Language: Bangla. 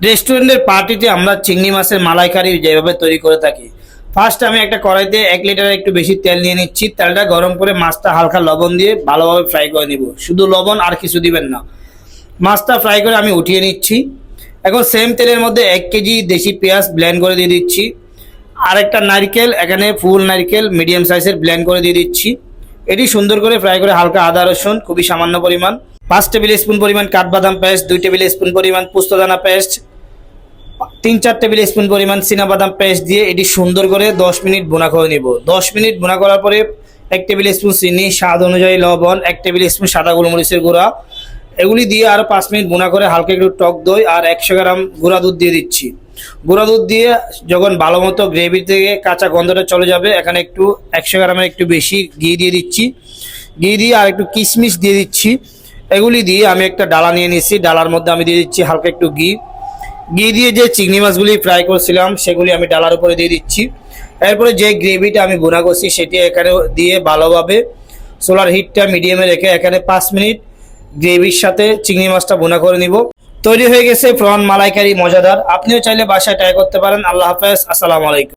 রেস্টুরেন্টের পার্টিতে আমরা চিংড়ি মাছের মালাইকারি যেভাবে তৈরি করে থাকি। ফার্স্ট আমি একটা কড়াইতে 1 লিটার একটু বেশি তেল নিয়ে নিচ্ছি। তেলটা গরম করে মাছটা হালকা লবণ দিয়ে ভালোভাবে ফ্রাই করে নিব। শুধু লবণ, আর কিছু দিবেন না। মাছটা ফ্রাই করে আমি উঠিয়ে নিচ্ছি। এখন সেম তেলের মধ্যে 1 কেজি দেশি পেঁয়াজ ব্লেন্ড করে দিয়ে দিচ্ছি। আর একটা নারকেল, এখানে ফুল নারকেল মিডিয়াম সাইজের ব্লেন্ড করে দিয়ে দিচ্ছি। এটি সুন্দর করে ফ্রাই করে হালকা আদা রসুন খুবই সামান্য পরিমাণ, 5 টেবিল স্পুন পরিমাণ কাঠবাদাম পেস্ট, 2 টেবিল স্পুন পরিমাণ পোস্তদানা পেস্ট, 3-4 টেবিল স্পুন পরিমাণ চীনাবাদাম পেস্ট দিয়ে এটি সুন্দর করে 10 মিনিট ভুনা করে নিব। 10 মিনিট ভুনা করার পরে 1 টেবিল স্পুন চিনি, স্বাদ অনুযায়ী লবণ, 1 টেবিল স্পুন সাদা গোলমরিচের গুঁড়া, এগুলি দিয়ে আরও 5 মিনিট ভুনা করে হালকা একটু টক দই আর 100 গ্রাম গুঁড়া দুধ দিয়ে দিচ্ছি। গুঁড়া দুধ দিয়ে যখন ভালো মতো গ্রেভি থেকে কাঁচা গন্ধটা চলে যাবে, এখানে একটু 100 গ্রামের একটু বেশি ঘি দিয়ে দিচ্ছি। ঘি দিয়ে আর একটু কিশমিশ দিয়ে দিচ্ছি। এগুলি দিয়ে আমি একটা ডালা নিয়ে নিচ্ছি। ডালার মধ্যে আমি দিয়ে দিচ্ছি হালকা একটু ঘি। ঘি দিয়ে যে চিংড়ি মাছগুলি ফ্রাই করছিলাম সেগুলি আমি ডালার উপরে দিয়ে দিচ্ছি। এরপরে যে গ্রেভিটা আমি ভুনা করছি সেটি এখানে দিয়ে ভালোভাবে সোলার হিটটা মিডিয়ামে রেখে এখানে 5 মিনিট গ্রেভির সাথে চিংড়ি মাছটা ভুনা করে নিব। তৈরি হয়ে গেছে প্রন মালাইকারি মজাদার। আপনিও চাইলে বাসায় ট্রাই করতে পারেন। আল্লাহ হাফেজ, আসসালামু আলাইকুম।